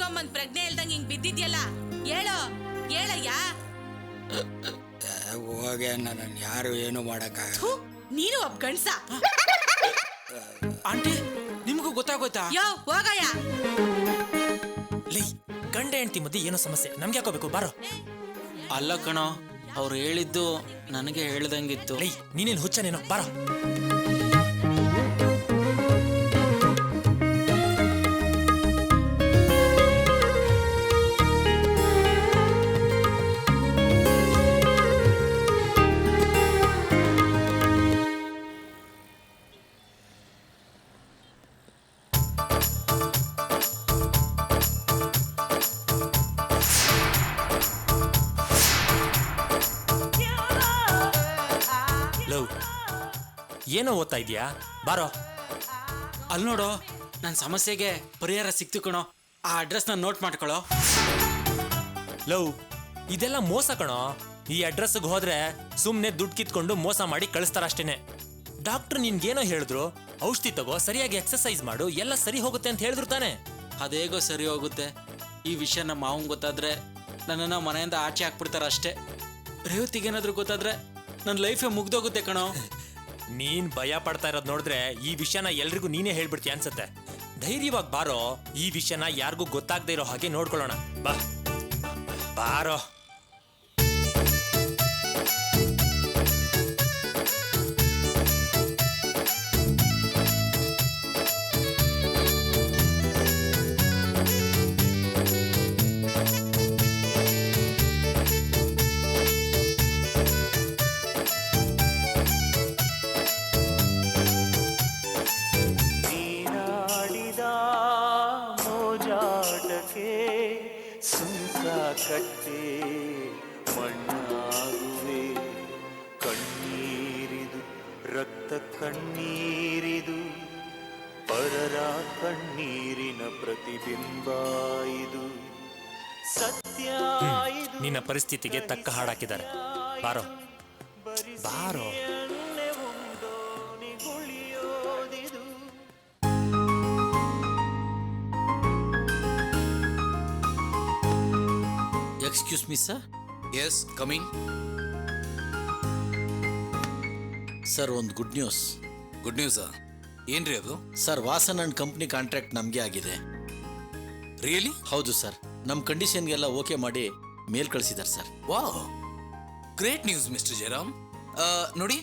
ಕಟ್ಕೊಂಬಂದ್ ಪ್ರಜ್ಞೆ ಇಲ್ದಂಗ್ ಹಿಂಗ್ ಬಿದ್ದಿದ್ಯಲ್ಲ, ಹೇಳೋ ಹೇಳಯ್ಯ. ಹೋಗೆ ನನ್ನ ಯಾರು ಏನು ಮಾಡಕ್ಕಾಗಲ್ಲ. ನೀನು ಒಬ್ಬ ಗಂಡ್ಸ. ಆಂಟಿ ನಿಮಗೂ ಗೊತ್ತಾಗೋಯ್ತಾ? ಯೋ ಹೋಗಯ್ಯ. ಲೈ ಗಂಡ ಹೆಂಡತಿ ಮಧ್ಯೆ ಏನೋ ಸಮಸ್ಯೆ, ನಮ್ಗೆ ಯಾಕೋಬೇಕು? ಬಾರೋ. ಅಲ್ಲ ಕಣೋ, ಅವ್ರು ಹೇಳಿದ್ದು ನನಗೆ ಹೇಳ್ದಂಗಿತ್ತು. ಲೈ ನೀನೇನು ಹುಚ್ಚನೇನೋ, ಬಾರೋ. ಏನೋ ಓದ್ತಾ ಇದೀಯಾ? ಬಾರೋ. ಅಲ್ಲಿ ನೋಡೋ, ನನ್ನ ಸಮಸ್ಯೆಗೆ ಪರಿಹಾರ ಸಿಕ್ತು ಕಣೋ. ಆ ಅಡ್ರೆಸ್ನ ನೋಟ್ ಮಾಡ್ಕೊಳ್ಳೋ. ಲವ್, ಇದೆಲ್ಲ ಮೋಸ ಕಣೋ. ಈ ಅಡ್ರೆಸ್ಗೆ ಹೋದ್ರೆ ಸುಮ್ಮನೆ ದುಡ್ಡು ಕಿತ್ಕೊಂಡು ಮೋಸ ಮಾಡಿ ಕಳಿಸ್ತಾರ ಅಷ್ಟೇನೆ. ಡಾಕ್ಟರ್ ನಿನ್ಗೇನೋ ಹೇಳಿದ್ರು, ಔಷಧಿ ತಗೋ, ಸರಿಯಾಗಿ ಎಕ್ಸರ್ಸೈಸ್ ಮಾಡು, ಎಲ್ಲ ಸರಿ ಹೋಗುತ್ತೆ ಅಂತ ಹೇಳಿದ್ರು ತಾನೆ. ಅದೇಗೋ ಸರಿ ಹೋಗುತ್ತೆ. ಈ ವಿಷಯ ನಮ್ಮ ಮಾವಂಗೆ ಗೊತ್ತಾದ್ರೆ ನನ್ನನ್ನು ಮನೆಯಿಂದ ಆಚೆ ಹಾಕ್ಬಿಡ್ತಾರ ಅಷ್ಟೇ. ರೇವತಿಗೇನಾದ್ರೂ ಗೊತ್ತಾದ್ರೆ ನನ್ನ ಲೈಫೇ ಮುಗ್ದೋಗುತ್ತೆ ಕಣೋ. ನೀನ್ ಭಯ ಪಡ್ತಾ ಇರೋದ್ ನೋಡಿದ್ರೆ ಈ ವಿಷಯನ ಎಲ್ರಿಗೂ ನೀನೇ ಹೇಳ್ಬಿಡ್ತೀಯ ಅನ್ಸತ್ತೆ. ಧೈರ್ಯವಾಗಿ ಬಾರೋ, ಈ ವಿಷಯನ ಯಾರಿಗೂ ಗೊತ್ತಾಗದೇ ಇರೋ ಹಾಗೆ ನೋಡ್ಕೊಳ್ಳೋಣ. ಬಾ ಬಾರೋ. ಕಟ್ಟೆ ಮಣ್ಣಾಗುವೆ, ಕಣ್ಣೀರಿದು ರಕ್ತ ಕಣ್ಣೀರಿದು, ಪರರ ಕಣ್ಣೀರಿನ ಪ್ರತಿಬಿಂಬ ಇದು, ಸತ್ಯ ಇದು. ನಿನ್ನ ಪರಿಸ್ಥಿತಿಗೆ ತಕ್ಕ ಹಾಡಾಕಿದ್ದಾರೆ. ಬಾರೋ ಬಾರೋ. Excuse me sir. Yes coming. Sir, ಒಂದು ಗುಡ್ ನ್ಯೂಸ್. ಗುಡ್ ನ್ಯೂಸಾ? ಏನ್ರಿ ಅದು? Sir, Vasan and company contract ನಮಗೆ ಆಗಿದೆ. ರಿಯಲಿ? ಹೌದು ಸರ್, ನಮ್ಮ ಕಂಡೀಷನ್ಗೆಲ್ಲ ಓಕೆ ಮಾಡಿ ಮೇಲ್ ಕಳಿಸಿದ್ದಾರೆ sir. Wow, great news mister Jayaram. ನೋಡಿ,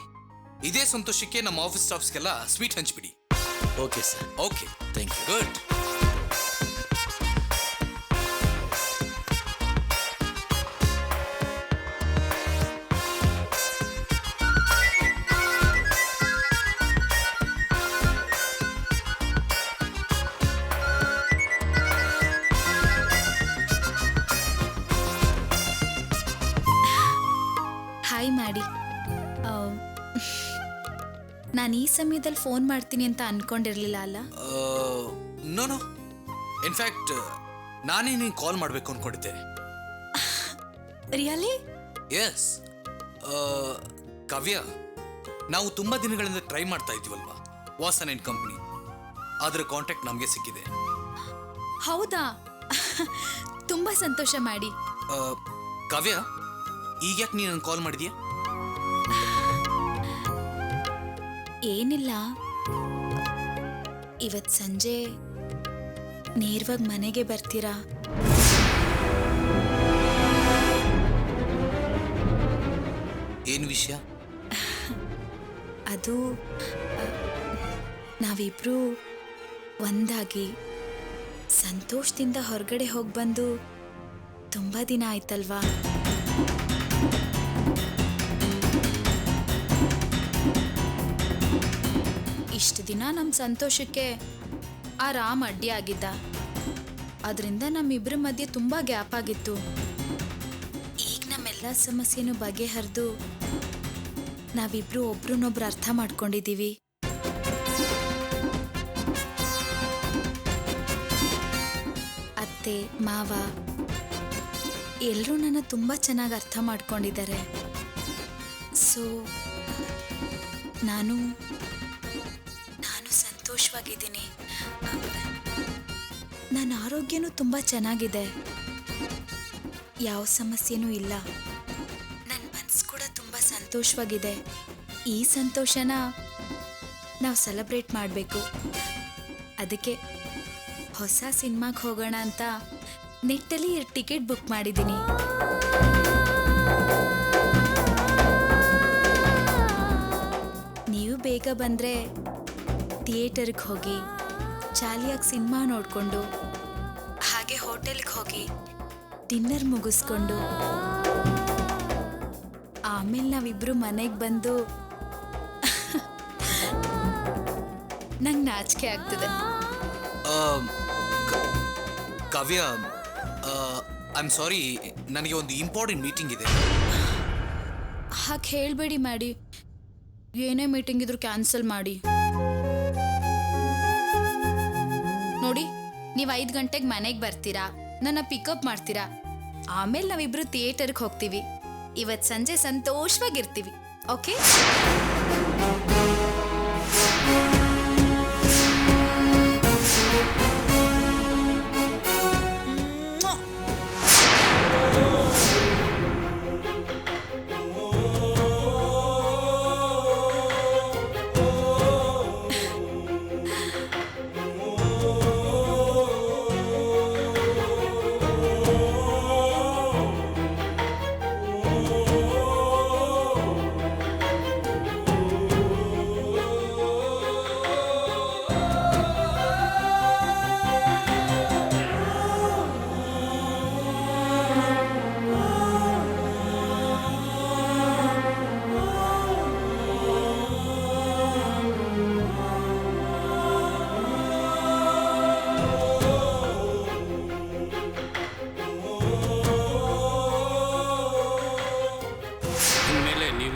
ಇದೇ ಸಂತೋಷಕ್ಕೆ ನಮ್ಮ ಆಫೀಸ್ ಸ್ಟಾಫ್ಸ್ಗೆಲ್ಲ ಸ್ವೀಟ್ ಹಂಚ್ಬಿಡಿ. Okay sir. Okay, thank you. Good. Hi ಮಾಡಿ. ನಾನು ಈ ಸಮಯದಲ್ಲಿ ಫೋನ್ ಮಾಡ್ತೀನಿ ಅಂತ ಅನ್ಕೊಂಡಿರ್ಲಿಲ್ಲ ಅಲ್ಲ? ನೋ ನೋ, ಇನ್ಫ್ಯಾಕ್ಟ್ ನಾನೇ ನೀನು ಕಾಲ್ ಮಾಡಬೇಕು ಅನ್ಕೊಂಡಿದ್ದೆ. ರಿಯಲಿ? ಎಸ್. ಕಾವ್ಯ, ನಾವು ತುಂಬಾ ದಿನಗಳಿಂದ ಟ್ರೈ ಮಾಡ್ತಾ ಇದ್ದೀವಲ್ವಾ ವಾಸನ್ ಅಂಡ್ ಕಂಪ್ನಿ, ಅದರ ಕಾಂಟ್ಯಾಕ್ಟ್ ನಮಗೆ ಸಿಕ್ಕಿದೆ. ಹೌದಾ? ತುಂಬಾ ಸಂತೋಷ ಮಾಡಿ. ಕಾವ್ಯ, ಈಗ ಯಾಕೆ ನೀನು ನನಗೆ ಕಾಲ್ ಮಾಡಿದ್ಯಾ? ಏನಿಲ್ಲ, ಇವತ್ತು ಸಂಜೆ ನೇರವಾಗಿ ಮನೆಗೆ ಬರ್ತೀರಾ? ಏನು ವಿಷಯ? ಅದು ನಾವಿಬ್ರು ಒಂದಾಗಿ ಸಂತೋಷದಿಂದ ಹೊರಗಡೆ ಹೋಗಿ ಬಂದು ತುಂಬಾ ದಿನ ಆಯ್ತಲ್ವಾ? ಇಷ್ಟು ದಿನ ನಮ್ಮ ಸಂತೋಷಕ್ಕೆ ಆ ರಾಮ್ ಅಡ್ಡಿ ಆಗಿದ್ದ. ಅದರಿಂದ ನಮ್ಮಿಬ್ಬರ ಮಧ್ಯೆ ತುಂಬ ಗ್ಯಾಪ್ ಆಗಿತ್ತು. ಈಗ ನಮ್ಮೆಲ್ಲ ಸಮಸ್ಯೆನೂ ಬಗೆಹರಿದು ನಾವಿಬ್ರು ಒಬ್ರನ್ನೊಬ್ರು ಅರ್ಥ ಮಾಡ್ಕೊಂಡಿದ್ದೀವಿ. ಅತ್ತೆ ಮಾವ ಎಲ್ಲರೂ ನನ್ನ ತುಂಬ ಚೆನ್ನಾಗಿ ಅರ್ಥ ಮಾಡ್ಕೊಂಡಿದ್ದಾರೆ. ಸೊ ನಾನು ಸಂತೋಷವಾಗಿದ್ದೀನಿ. ನನ್ನ ನನ್ನ ಆರೋಗ್ಯನೂ ತುಂಬ ಚೆನ್ನಾಗಿದೆ, ಯಾವ ಸಮಸ್ಯೆನೂ ಇಲ್ಲ. ನನ್ನ ಮನಸ್ಸು ಕೂಡ ತುಂಬ ಸಂತೋಷವಾಗಿದೆ. ಈ ಸಂತೋಷನ ನಾವು ಸೆಲೆಬ್ರೇಟ್ ಮಾಡಬೇಕು. ಅದಕ್ಕೆ ಹೊಸ ಸಿನಿಮಾಗೆ ಹೋಗೋಣ ಅಂತ ನೆಟ್ಟಲ್ಲಿ ಟಿಕೆಟ್ ಬುಕ್ ಮಾಡಿದ್ದೀನಿ. ನೀವು ಬೇಗ ಬಂದರೆ ಥಿಯೇಟರ್ಗೆ ಹೋಗಿ ಜಾಲಿಯಾಗಿ ಸಿನಿಮಾ ನೋಡಿಕೊಂಡು ಹಾಗೆ ಹೋಟೆಲ್ಗೆ ಹೋಗಿ ಡಿನ್ನರ್ ಮುಗಿಸ್ಕೊಂಡು ಆಮೇಲೆ ನಾವಿಬ್ರು ಮನೆಗೆ ಬಂದು ನಂಗೆ ನಾಚಿಕೆ ಆಗ್ತದೆ. ಕಾವ್ಯ, ಐ ಆಮ್ ಸಾರಿ, ನನಗೆ ಒಂದು ಇಂಪಾರ್ಟೆಂಟ್ ಮೀಟಿಂಗ್ ಇದೆ. ಹಾಗೆ ಹೇಳಬೇಡಿ ಮಾಡಿ, ಏನೇ ಮೀಟಿಂಗ್ ಇದ್ರೂ ಕ್ಯಾನ್ಸಲ್ ಮಾಡಿ. ನೋಡಿ, ನೀವು 5 ಗಂಟೆಗೆ ಮನೆಗೆ ಬರ್ತೀರಾ, ನನ್ನ ಪಿಕಪ್ ಮಾಡ್ತೀರಾ, ಆಮೇಲೆ ನಾವಿಬ್ರು ಥಿಯೇಟರ್ಗೆ ಹೋಗ್ತೀವಿ. ಇವತ್ತು ಸಂಜೆ ಸಂತೋಷವಾಗಿರ್ತೀವಿ. ಓಕೆ?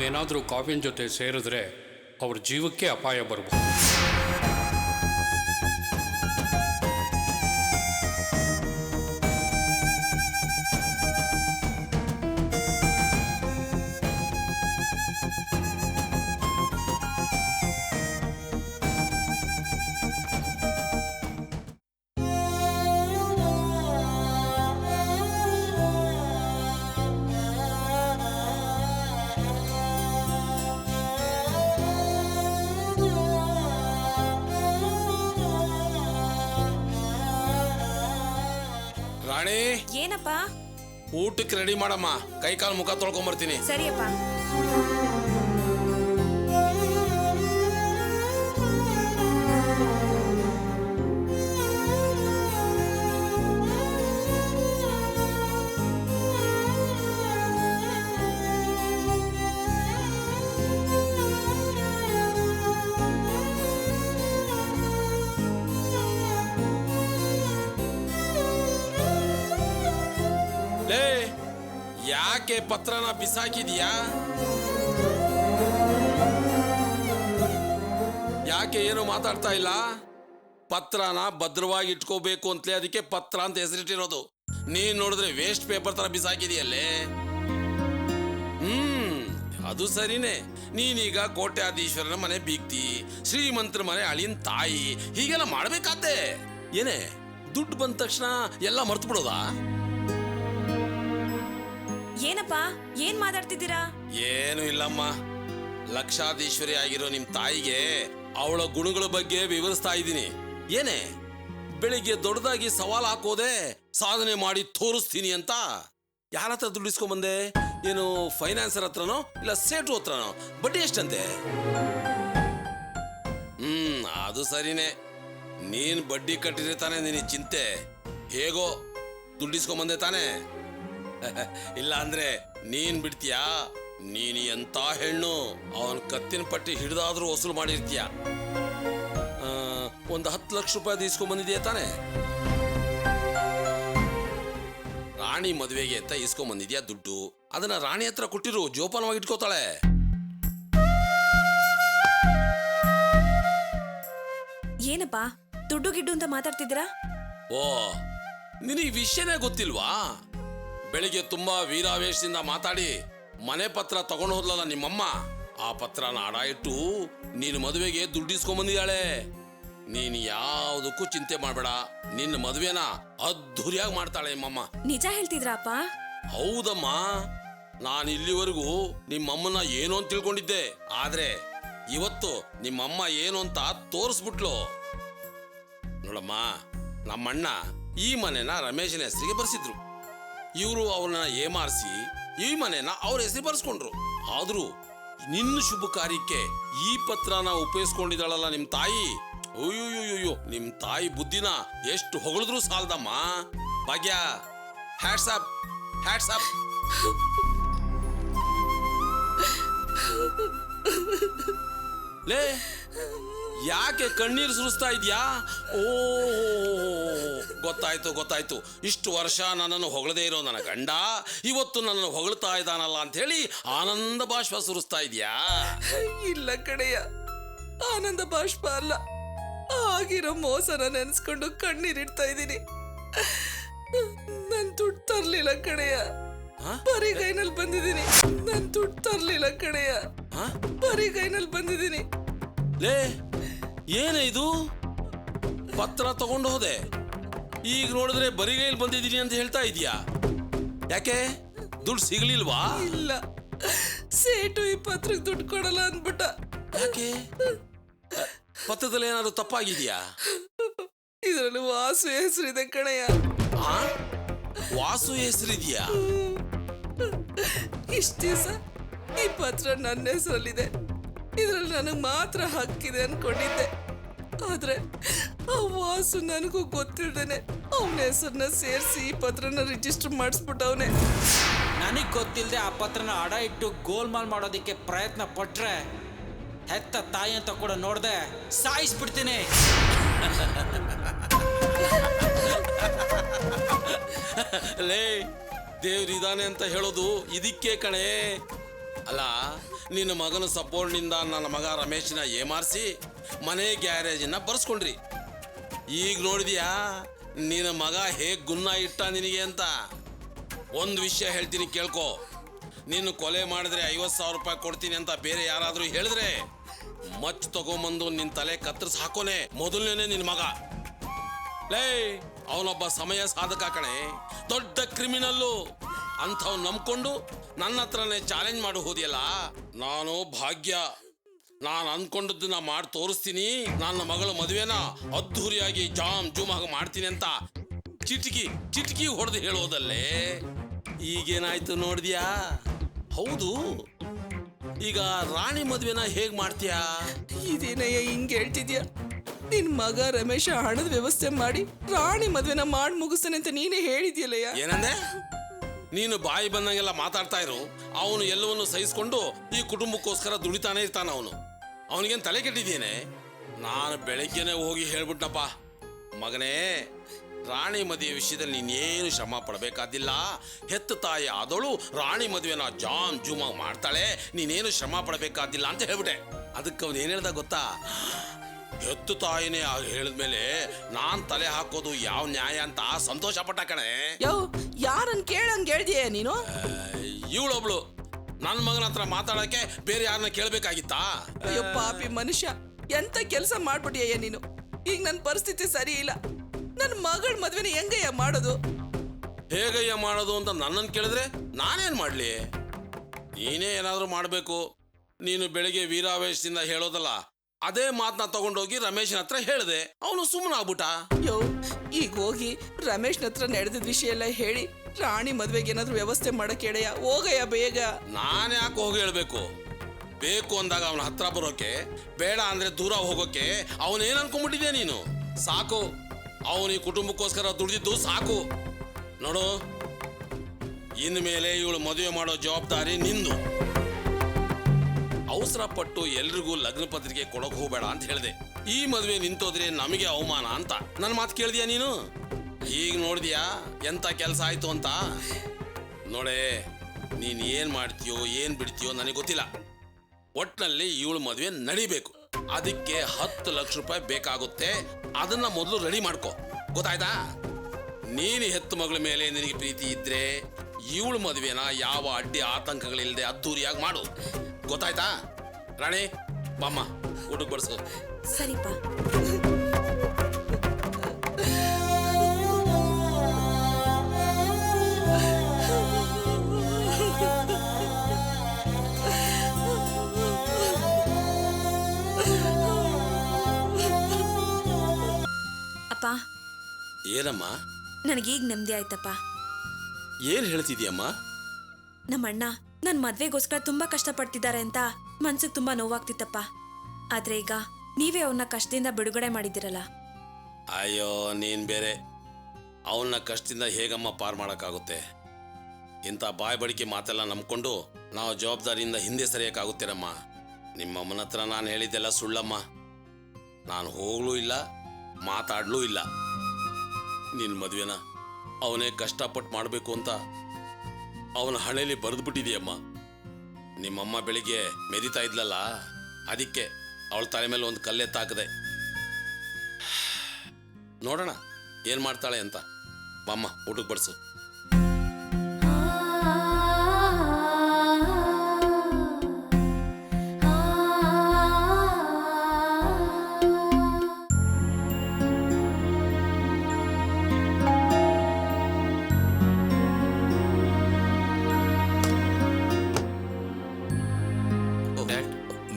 ಏನಾದರೂ ಕಾವ್ಯನ ಜೊತೆ ಸೇರಿದ್ರೆ ಅವ್ರ ಜೀವಕ್ಕೆ ಅಪಾಯ ಬರ್ಬೋದು. ರಾಣಿ, ಏನಪ್ಪ? ಊಟಕ್ಕೆ ರೆಡಿ ಮಾಡಮ್ಮ, ಕೈ ಕಾಲು ಮುಖ ತೊಳ್ಕೊಂಬರ್ತೀನಿ. ಸರಿಯಪ್ಪ. ಯಾಕೆ ಪತ್ರನ ಬಿಸಾಕಿದೀಯಾ? ಯಾಕೆ ಏನು ಮಾತಾಡ್ತಾ ಇಲ್ಲ? ಪತ್ರನ ಭದ್ರವಾಗಿ ಇಟ್ಕೋಬೇಕು ಅಂತಲೇ ಅದಕ್ಕೆ ಪತ್ರ ಅಂತ ಹೆಸರಿಟ್ಟಿರೋದು. ನೀನ್ ನೋಡಿದ್ರೆ ವೇಸ್ಟ್ ಪೇಪರ್ ತರ ಬಿಸಾಕಿದೀಯಲ್ಲೇ. ಅದು ಸರಿನೇ. ನೀನೀಗ ಕೋಟ್ಯಾಧೀಶ್ವರನ ಮನೆ ಬೀಗ್ತಿ, ಶ್ರೀಮಂತರ ಮನೆ ಅಳಿನ ತಾಯಿ, ಹೀಗೆಲ್ಲ ಮಾಡ್ಬೇಕಾದ್ದೆ. ಏನೇ ದುಡ್ಡು ಬಂದ ತಕ್ಷಣ ಎಲ್ಲ ಮರ್ತು ಬಿಡೋದಾ? ಏನಪ್ಪ, ಏನ್ ಮಾತಾಡ್ತಿದ್ದೀರಾ? ಏನು ಇಲ್ಲಮ್ಮ, ಲಕ್ಷಾಧೀಶ್ವರಿ ಆಗಿರೋ ನಿಮ್ ತಾಯಿಗೆ ಅವಳ ಗುಣಗಳ ಬಗ್ಗೆ ವಿವರಿಸ್ತಾ ಇದ್ದೀನಿ. ಏನೇ ಬೆಳಿಗ್ಗೆ ದೊಡ್ಡದಾಗಿ ಸವಾಲ್ ಹಾಕೋದೆ ಸಾಧನೆ ಮಾಡಿ ತೋರಿಸ್ತೀನಿ ಅಂತ. ಯಾರ ಹತ್ರ ದುಡ್ಡು ಇಸ್ಕೊಂಬಂದೆ? ಏನು ಫೈನಾನ್ಸರ್ ಹತ್ರನೋ ಇಲ್ಲ ಸೇಟು ಹತ್ರನೋ? ಬಡ್ಡಿ ಎಷ್ಟಂತೆ? ಅದು ಸರಿನೇ. ನೀನ್ ಬಡ್ಡಿ ಕಟ್ಟಿದ್ರೆ ತಾನೆ ನಿನಗೆ ಚಿಂತೆ. ಹೇಗೋ ದುಡ್ಡು ಇಸ್ಕೊಂಬಂದೆ ತಾನೆ. ಇಲ್ಲ ಅಂದ್ರೆ ನೀನ್ ಬಿಡ್ತೀಯಾ? ನೀನ್ ಎಂತ ಹೆಣ್ಣು, ಅವನ್ ಕತ್ತಿನ ಪಟ್ಟಿ ಹಿಡಿದಾದ್ರೂ ವಸೂಲು ಮಾಡಿರ್ತೀಯ. ಒಂದು 10 ಲಕ್ಷ ರೂಪಾಯಿ ಇಸ್ಕೊಂಬಂದಿದೆಯಾ ತಾನೆ? ರಾಣಿ ಮದುವೆಗೆ ಅಂತ ಇಸ್ಕೊಂಬಂದಿದ್ಯಾ ದುಡ್ಡು. ಅದನ್ನ ರಾಣಿ ಹತ್ರ ಕೊಟ್ಟಿರು, ಜೋಪಾನವಾಗಿ ಇಟ್ಕೋತಾಳೆ. ಏನಪ್ಪ ದುಡ್ಡು ಗಿಡ್ಡು ಅಂತ ಮಾತಾಡ್ತಿದ್ದೀರಾ? ಓ, ನಿನಗೆ ವಿಷಯನೇ ಗೊತ್ತಿಲ್ವಾ? ಬೆಳಿಗ್ಗೆ ತುಂಬಾ ವೀರಾವೇಶದಿಂದ ಮಾತಾಡಿ ಮನೆ ಪತ್ರ ತಗೊಂಡು ಹೋದ್ಲಲ್ಲ ನಿಮ್ಮಮ್ಮ, ಆ ಪತ್ರನ ಅಡ ಇಟ್ಟು ನೀನು ಮದುವೆಗೆ ದುಡ್ಡು ಇಸ್ಕೊಂಬಂದಿದ್ದಾಳೆ. ನೀನು ಯಾವುದಕ್ಕೂ ಚಿಂತೆ ಮಾಡಬೇಡ, ನಿನ್ನ ಮದುವೆನ ಅದ್ಧೂರಿಯಾಗಿ ಮಾಡ್ತಾಳೆ ನಿಮ್ಮಮ್ಮ. ನಿಜ ಹೇಳ್ತಿದ್ರಪ್ಪ? ಹೌದಮ್ಮ, ನಾನು ಇಲ್ಲಿವರೆಗೂ ನಿಮ್ಮಮ್ಮನ ಏನು ಅಂತ ತಿಳ್ಕೊಂಡಿದ್ದೆ. ಆದ್ರೆ ಇವತ್ತು ನಿಮ್ಮಮ್ಮ ಏನು ಅಂತ ತೋರಿಸ್ಬಿಟ್ಲು. ನೋಡಮ್ಮ, ನಮ್ಮಣ್ಣ ಈ ಮನೆನ ರಮೇಶನ ಹೆಸರಿಗೆ ಬರ್ಸಿದ್ರು. ಇವರು ಅವ್ರನ್ನ ಏಮಾರಿಸಿ ಈ ಮನೆನ ಅವ್ರ ಹೆಸರಿಗೆ ಬರ್ಸ್ಕೊಂಡ್ರು. ಆದ್ರೂ ನಿನ್ನ ಶುಭ ಕಾರ್ಯಕ್ಕೆ ಈ ಪತ್ರನ ಉಪಯೋಗಿಸ್ಕೊಂಡಿದ್ದಾಳಲ್ಲ ನಿಮ್ ತಾಯಿ. ಅಯ್ಯೋಯ್ಯೋಯ್ಯೋ, ನಿಮ್ ತಾಯಿ ಬುದ್ಧಿನ ಎಷ್ಟು ಹೊಗಳಿದ್ರು ಸಾಲದಮ್ಮ. ಭಾಗ್ಯ, ಹ್ಯಾಟ್ಸ್ ಅಪ್, ಹ್ಯಾಟ್ಸ್ ಅಪ್. ಲೇ, ಯಾಕೆ ಕಣ್ಣೀರು ಸುರಿಸ್ತಾ ಇದ್ಯಾ? ಓ, ಗೊತ್ತಾಯ್ತು. ಇಷ್ಟು ವರ್ಷ ನನ್ನನ್ನು ಹೊಗಳದೇ ಇರೋ ನನ್ನ ಗಂಡ ಇವತ್ತು ನನ್ನನ್ನು ಹೊಗಳ್ತಾ ಇದ್ದಾನಲ್ಲ ಅಂತ ಹೇಳಿ ಆನಂದ ಬಾಷ್ಪ ಸುರಿಸ್ತಾ ಇದ್ಯಾ? ಇಲ್ಲ ಕಡೆಯ, ಆನಂದ ಬಾಷ್ಪ ಅಲ್ಲ, ಆಗಿರೋ ಮೋಸನ ನೆನೆಸ್ಕೊಂಡು ಕಣ್ಣೀರಿಡ್ತಾ ಇದ್ದೀನಿ. ನನ್ ದುಡ್ಡು ತರ್ಲಿಲ್ಲ ಕಡೆಯ, ಬರಿಗೈನಲ್ಲಿ ಬಂದಿದ್ದೀನಿ. ನನ್ ದುಡ್ಡು ತರ್ಲಿಲ್ಲ ಕಡೆಯ, ಬರಿಗೈನಲ್ಲಿ ಬಂದಿದ್ದೀನಿ. ಲೇ, ಏನೇ ಇದು? ಪತ್ರ ತಗೊಂಡು ಹೋದೆ, ಈಗ ನೋಡಿದ್ರೆ ಬರಿಗೈಲಿ ಬಂದಿದ್ದೀನಿ ಅಂತ ಹೇಳ್ತಾ ಇದೀಯಾ? ಯಾಕೆ, ದುಡ್ಡು ಸಿಗ್ಲಿಲ್ವಾ? ಇಲ್ಲ, ಸೇಟು ಈ ಪತ್ರಕ್ಕೆ ದುಡ್ಡು ಕೊಡಲ್ಲ ಅಂದ್ಬಿಟ್ಟ. ಯಾಕೆ? ಪತ್ರದಲ್ಲಿ ಏನಾದ್ರು ತಪ್ಪಾಗಿದ್ಯಾ? ಇದರಲ್ಲಿ ವಾಸು ಹೆಸರಿದೆ ಕಣಯ್ಯ. ವಾಸು ಹೆಸರಿದ್ಯಾ? ಇಷ್ಟ ದಿವಸ ಈ ಪತ್ರ ನನ್ನ ಹೆಸರಲ್ಲಿದೆ, ಇದ್ರಲ್ಲಿ ನನಗೆ ಮಾತ್ರ ಹಕ್ಕಿದೆ ಅನ್ಕೊಂಡಿದ್ದೆ. ಆದ್ರೆ ಆ ವಾಸು ನನಗೂ ಗೊತ್ತಿಲ್ದೇನೆ ಅವನ ಹೆಸರನ್ನ ಸೇರಿಸಿ ಈ ಪತ್ರನ ರಿಜಿಸ್ಟರ್ ಮಾಡಿಸ್ಬಿಟ್ಟವನೆ. ನನಗ್ ಗೊತ್ತಿಲ್ಲದೆ ಆ ಪತ್ರನ ಅಡ ಇಟ್ಟು ಗೋಲ್ಮಾಲ್ ಮಾಡೋದಕ್ಕೆ ಪ್ರಯತ್ನ ಪಟ್ರೆ ಹೆತ್ತ ತಾಯಿ ಅಂತ ಕೂಡ ನೋಡ್ದೆ ಸಾಯಿಸ್ಬಿಡ್ತೀನಿ. ಲೇ, ದೇವ್ರಿದಾನೆ ಅಂತ ಹೇಳೋದು ಇದಕ್ಕೆ ಕಣೆ. ಅಲ್ಲ, ನಿನ್ನ ಮಗನ ಸಪೋರ್ಟ್ನಿಂದ ನನ್ನ ಮಗ ರಮೇಶನ ಏಮಾರಿಸಿ ಮನೆ ಗ್ಯಾರೇಜನ್ನ ಬರ್ಸ್ಕೊಂಡ್ರಿ. ಈಗ ನೋಡಿದ್ಯಾ ನಿನ್ನ ಮಗ ಹೇಗ್ ಗುನ್ನ ಇಟ್ಟ ನಿನಗೆ ಅಂತ? ಒಂದು ವಿಷಯ ಹೇಳ್ತೀನಿ ಕೇಳ್ಕೊ. ನೀನು ಕೊಲೆ ಮಾಡಿದ್ರೆ 50,000 ರೂಪಾಯಿ ಕೊಡ್ತೀನಿ ಅಂತ ಬೇರೆ ಯಾರಾದ್ರೂ ಹೇಳಿದ್ರೆ ಮಚ್ ತಗೊಂಬಂದು ನಿನ್ನ ತಲೆ ಕತ್ತರಿಸಿ ಹಾಕೋನೆ ಮೊದಲನೇ ನಿನ್ನ ಮಗ. ಲೇ, ಅವನೊಬ್ಬ ಸಮಯ ಸಾಧಕ ಕಣೆ, ದೊಡ್ಡ ಕ್ರಿಮಿನಲ್ಲು. ಅಂಥವ್ ನಂಬ್ಕೊಂಡು ನನ್ನ ಹತ್ರನೇ ಚಾಲೆಂಜ್ ಮಾಡಿ ಹೋದಿಯಲ್ಲ. ನಾನು ಭಾಗ್ಯ, ನಾನು ಅನ್ಕೊಂಡದ್ದನ್ನ ಮಾಡಿ ತೋರಿಸ್ತೀನಿ, ನನ್ನ ಮಗಳ ಮದುವೆನ ಅದ್ಧೂರಿಯಾಗಿ ಜಾಮ್ ಜೂಮಾಗ ಮಾಡ್ತೀನಿ ಅಂತ ಚಿಟಿಕಿ ಹೊಡೆದು ಹೇಳೋದಲ್ಲೇ. ಈಗೇನಾಯ್ತು ನೋಡಿದ್ಯಾ? ಹೌದು, ಈಗ ರಾಣಿ ಮದುವೆನ ಹೇಗ್ ಮಾಡ್ತೀಯಾ? ಇದೇನಯ್ಯ ಹಿಂಗೆ ಹೇಳ್ತಿದ್ಯಾ? ನಿನ್ ಮಗ ರಮೇಶ ಹಣದ ವ್ಯವಸ್ಥೆ ಮಾಡಿ ರಾಣಿ ಮದ್ವೆನ ಮಾಡಿ ಮುಗಿಸ್ತಾನೆ ಅಂತ ನೀನೇ ಹೇಳಿದ್ಯಲ್ಲಯ್ಯ. ಏನಂದೆ? ನೀನು ಬಾಯಿ ಬಂದಂಗೆಲ್ಲ ಮಾತಾಡ್ತಾ ಇರು. ಅವನು ಎಲ್ಲವನ್ನು ಸಹಿಸ್ಕೊಂಡು ಈ ಕುಟುಂಬಕ್ಕೋಸ್ಕರ ದುಡಿತಾನೆ ಇರ್ತಾನ. ಅವನಿಗೇನು ತಲೆ ಕೆಟ್ಟಿದ್ದೇನೆ? ನಾನು ಬೆಳಗ್ಗೆನೆ ಹೋಗಿ ಹೇಳ್ಬಿಟ್ನಪ್ಪ, ಮಗನೇ, ರಾಣಿ ಮದುವೆ ವಿಷಯದಲ್ಲಿ ನೀನೇನು ಶ್ರಮ ಪಡಬೇಕಾದಿಲ್ಲ. ಹೆತ್ತ ತಾಯಿ ಆದವಳು ರಾಣಿ ಮದುವೆನ ಜಾಮ್ ಜೂಮಾಗಿ ಮಾಡ್ತಾಳೆ, ನೀನೇನು ಶ್ರಮ ಪಡಬೇಕಾದಿಲ್ಲ ಅಂತ ಹೇಳ್ಬಿಟ್ಟೆ. ಅದಕ್ಕೆ ಅವನು ಏನು ಹೇಳ್ದ ಗೊತ್ತಾ? ಹೆತ್ತು ತಾಯಿನೇ ಹೇಳಿದ್ಮೇಲೆ ನಾನ್ ತಲೆ ಹಾಕೋದು ಯಾವ ನ್ಯಾಯ ಅಂತ ಸಂತೋಷ ಪಟ್ಟ ಕಣೆ. ಯಾರನ್ ಕೇಳಂಗ್ ಹೇಳ್ದೀಯ ನೀನು? ಇವಳೊಬ್ಳು ನನ್ನ ಮಗನ ಹತ್ರ ಮಾತಾಡಕ್ಕೆ ಬೇರೆ ಯಾರನ್ನ ಕೇಳ್ಬೇಕಾಗಿತ್ತಾ? ಅಯ್ಯೋ ಪಾಪಿ ಮನುಷ್ಯ, ಎಂತ ಕೆಲಸ ಮಾಡ್ಬಿಟ್ಟಿಯಯ್ಯ ನೀನು. ಈಗ ನನ್ನ ಪರಿಸ್ಥಿತಿ ಸರಿ ಇಲ್ಲ. ನನ್ನ ಮಗಳ ಮದ್ವೆನ ಹೆಂಗಯ್ಯ ಮಾಡೋದು? ಹೇಗಯ್ಯ ಮಾಡೋದು ಅಂತ ನನ್ನನ್ನು ಕೇಳಿದ್ರೆ ನಾನೇನ್ ಮಾಡ್ಲಿ? ನೀನೇ ಏನಾದ್ರೂ ಮಾಡ್ಬೇಕು. ನೀನು ಬೆಳಿಗ್ಗೆ ವೀರಾವೇಶದಿಂದ ಹೇಳೋದಲ್ಲ, ಅದೇ ಮಾತನ್ನ ತಗೊಂಡೋಗಿ ರಮೇಶನ ಹತ್ರ ಹೇಳಿದೆ, ಅವನು ಸುಮ್ಮನಾಗ್ಬಿಟ್ಟ. ಯೋ, ಈಗ ಹೋಗಿ ರಮೇಶ್ನ ಹತ್ರ ನಡೆದಿದ್ದ ವಿಷಯ ಎಲ್ಲ ಹೇಳಿ ರಾಣಿ ಮದ್ವೆಗೆ ಏನಾದ್ರು ವ್ಯವಸ್ಥೆ ಮಾಡಕ್ ಹೇಳಯ್ಯ. ಹೋಗಯ್ಯ ಬೇಗ. ನಾನೇ ಯಾಕೆ ಹೋಗಿ ಹೇಳ್ಬೇಕು? ಬೇಕು ಅಂದಾಗ ಅವನ ಹತ್ರ ಬರೋಕೆ, ಬೇಡ ಅಂದ್ರೆ ದೂರ ಹೋಗೋಕೆ ಅವನೇನ್ ಅನ್ಕೊಂಡ್ಬಿಟ್ಟಿದ್ಯಾ ನೀನು? ಸಾಕು, ಅವನು ಈ ಕುಟುಂಬಕ್ಕೋಸ್ಕರ ದುಡಿದಿದ್ದು ಸಾಕು. ನೋಡು, ಇನ್ಮೇಲೆ ಇವಳು ಮದುವೆ ಮಾಡೋ ಜವಾಬ್ದಾರಿ ನಿಂದು. ಅವಸರ ಪಟ್ಟು ಎಲ್ರಿಗೂ ಲಗ್ನ ಪತ್ರಿಕೆ ಕೊಡಕ್ ಹೋಗ್ಬೇಡ ಅಂತ ಹೇಳಿದೆ. ಈ ಮದುವೆ ನಿಂತೋದ್ರೆ ನಮಗೆ ಅವಮಾನ ಅಂತ ನನ್ನ ಮಾತು ಕೇಳಿದ್ಯಾ ನೀನು? ಈಗ ನೋಡಿದ್ಯಾ ಎಂತ ಕೆಲಸ ಆಯ್ತು ಅಂತ? ನೋಡೇ, ನೀನ್ ಏನ್ ಮಾಡ್ತೀಯೋ ಏನ್ ಬಿಡ್ತೀಯೋ ನನಗೆ ಗೊತ್ತಿಲ್ಲ. ಒಟ್ನಲ್ಲಿ ಇವಳು ಮದುವೆ ನಡಿಬೇಕು. ಅದಕ್ಕೆ 10 ಲಕ್ಷ ರೂಪಾಯಿ ಬೇಕಾಗುತ್ತೆ. ಅದನ್ನ ಮೊದಲು ರೆಡಿ ಮಾಡ್ಕೋ, ಗೊತ್ತಾಯ್ತಾ? ನೀನು ಹೆತ್ತು ಮಗಳ ಮೇಲೆ ನಿನಗೆ ಪ್ರೀತಿ ಇದ್ರೆ ಇವಳು ಮದುವೆನ ಯಾವ ಅಡ್ಡಿ ಆತಂಕಗಳಿಲ್ಲದೆ ಅದ್ದೂರಿಯಾಗಿ ಮಾಡು, ಗೊತ್ತಾಯ್ತಾ? ರಾಣಿ, ಬಾಮ್ಮ, ಊಟಕ್ಕೆ ಬಡಿಸು. ಸರಿಪಾ. ಏನಮ್ಮ? ನನಗೀಗ ನೆಮ್ಮದಿ ಆಯ್ತಪ್ಪ. ಏನ್ ಹೇಳ್ತಿದ್ಯಮ್ಮ? ನಮ್ಮ ಅಣ್ಣ ನನ್ನ ಮದ್ವೆಗೋಸ್ಕರ ತುಂಬಾ ಕಷ್ಟಪಡ್ತಿದ್ದಾರೆ ಅಂತ ಮನ್ಸಿಗೆ ತುಂಬಾ ನೋವಾಗ್ತಿತ್ತಪ್ಪ. ಆದ್ರೆ ಈಗ ನೀವೇ ಅವನ್ನ ಕಷ್ಟದಿಂದ ಬಿಡುಗಡೆ ಮಾಡಿದಿರಲ್ಲ. ಅಯ್ಯೋ ನೀನ್ ಬೇರೆ, ಅವನ್ನ ಕಷ್ಟದಿಂದ ಹೇಗಮ್ಮ ಪಾರು ಮಾಡೋಕ್ಕಾಗುತ್ತೆ? ಇಂಥ ಬಾಯ್ ಬಡಿಕೆ ಮಾತೆಲ್ಲ ನಂಬ್ಕೊಂಡು ನಾವು ಜವಾಬ್ದಾರಿಯಿಂದ ಹಿಂದೆ ಸರಿಯೋಕ್ಕಾಗುತ್ತೇನಮ್ಮ? ನಿಮ್ಮಮ್ಮನ ಹತ್ರ ನಾನು ಹೇಳಿದ್ದೆಲ್ಲ ಸುಳ್ಳಮ್ಮ. ನಾನು ಹೋಗ್ಲೂ ಇಲ್ಲ, ಮಾತಾಡ್ಲೂ ಇಲ್ಲ. ನಿನ್ನ ಮದುವೆನ ಅವನೇ ಕಷ್ಟಪಟ್ಟು ಮಾಡಬೇಕು ಅಂತ ಅವನ ಹಣೆಯಲ್ಲಿ ಬರೆದ್ಬಿಟ್ಟಿದೆಯಮ್ಮ. ನಿಮ್ಮಮ್ಮ ಬೆಳಿಗ್ಗೆ ಮೆರಿತಾ ಇದ್ಲಲ್ಲ, ಅದಕ್ಕೆ ಅವಳ ತಲೆ ಮೇಲೆ ಒಂದು ಕಲ್ಲೆತ್ತಾಕದೆ. ನೋಡೋಣ ಏನು ಮಾಡ್ತಾಳೆ ಅಂತ. ಬಾಮ್ಮ, ಊಟಕ್ಕೆ ಬಡಿಸು.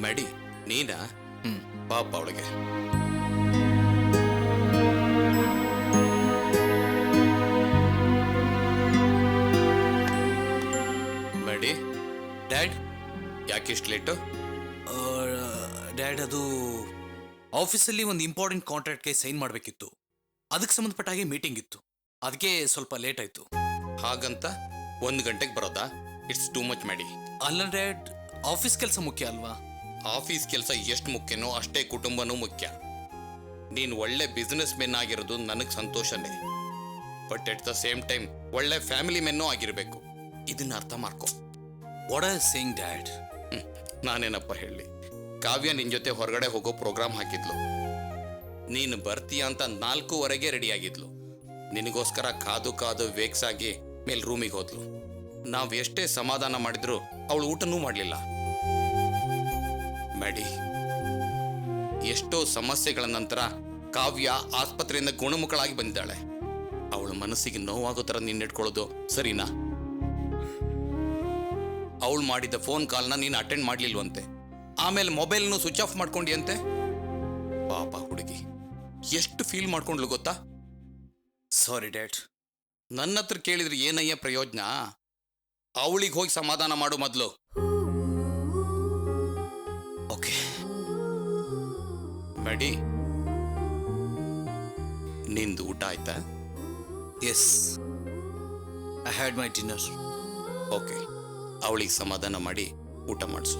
ಮ್ಯಾಡಿ, ನೀನಾ? ಪಾಪ ಅವಳಿಗೆ. ಮ್ಯಾಡಿ, ಡ್ಯಾಡ್ ಯಾಕೆ ಇಷ್ಟು ಲೇಟು? ಡ್ಯಾಡ್, ಅದು ಆಫೀಸಲ್ಲಿ ಒಂದು ಇಂಪಾರ್ಟೆಂಟ್ ಕಾಂಟ್ರಾಕ್ಟ್ಗೆ ಸೈನ್ ಮಾಡಬೇಕಿತ್ತು. ಅದಕ್ಕೆ ಸಂಬಂಧಪಟ್ಟ ಹಾಗೆ ಮೀಟಿಂಗ್ ಇತ್ತು, ಅದಕ್ಕೆ ಸ್ವಲ್ಪ ಲೇಟ್ ಆಯಿತು. ಹಾಗಂತ 1 ಗಂಟೆಗೆ ಬರೋದಾ? It's too much Maddy. ಅಲ್ಲ ಡ್ಯಾಡ್, ಆಫೀಸ್ ಕೆಲಸ ಮುಖ್ಯ ಅಲ್ವಾ? ಆಫೀಸ್ ಕೆಲಸ ಎಷ್ಟು ಮುಖ್ಯನೋ ಅಷ್ಟೇ ಕುಟುಂಬನೂ ಮುಖ್ಯ. ನೀನು ಒಳ್ಳೆ ಬಿಸ್ನೆಸ್ ಮೆನ್ ಆಗಿರೋದು ನನಗೆ ಸಂತೋಷನೇ. But at the same time ಒಳ್ಳೆ ಫ್ಯಾಮಿಲಿ ಮೆನ್ನೂ ಆಗಿರಬೇಕು. ಇದನ್ನ ಅರ್ಥ ಮಾಡ್ಕೊ. What are saying dad? ನಾನೇನಪ್ಪ ಹೇಳಿ, ಕಾವ್ಯ ನಿನ್ನ ಜೊತೆ ಹೊರಗಡೆ ಹೋಗೋ ಪ್ರೋಗ್ರಾಮ್ ಹಾಕಿದ್ಲು. ನೀನು ಬರ್ತೀಯ ಅಂತ 4:15 ರೆಡಿ ಆಗಿದ್ಲು. ನಿನಗೋಸ್ಕರ ಕಾದು ಕಾದು ವೇಕ್ಸ್ ಆಗಿ ಮೇಲ್ ರೂಮಿಗೆ ಹೋದ್ಲು. ನಾವು ಎಷ್ಟೇ ಸಮಾಧಾನ ಮಾಡಿದ್ರು ಅವಳು ಊಟನೂ ಮಾಡಲಿಲ್ಲ. ಮ್ಯಾಡಿ, ಎಷ್ಟೋ ಸಮಸ್ಯೆಗಳ ನಂತರ ಕಾವ್ಯ ಆಸ್ಪತ್ರೆಯಿಂದ ಗುಣಮುಖಳಾಗಿ ಬಂದಿದ್ದಾಳೆ. ಅವಳ ಮನಸ್ಸಿಗೆ ನೋವಾಗೋ ಥರ ನಿನ್ನಿಟ್ಕೊಳ್ಳೋದು ಸರಿನಾ? ಅವಳು ಮಾಡಿದ ಫೋನ್ ಕಾಲ್ನ ನೀನು ಅಟೆಂಡ್ ಮಾಡಲಿಲ್ವಂತೆ. ಆಮೇಲೆ ಮೊಬೈಲ್ನು ಸ್ವಿಚ್ ಆಫ್ ಮಾಡ್ಕೊಂಡಿಯಂತೆ. ಪಾಪ ಹುಡುಗಿ ಎಷ್ಟು ಫೀಲ್ ಮಾಡ್ಕೊಂಡ್ಲು ಗೊತ್ತಾ? ಸಾರಿ ಡ್ಯಾಡ್. ನನ್ನ ಹತ್ರ ಕೇಳಿದ್ರೆ ಏನಯ್ಯ ಪ್ರಯೋಜನ? ಅವಳಿಗೆ ಹೋಗಿ ಸಮಾಧಾನ ಮಾಡು ಮೊದಲು. ಓಕೆ ಮ್ಯಾಡಿ, ನಿಂದು ಊಟ ಆಯ್ತಾ? Yes, I had my dinner. Okay, ಅವಳಿಗೆ ಸಮಾಧಾನ ಮಾಡಿ ಊಟ ಮಾಡಿಸು.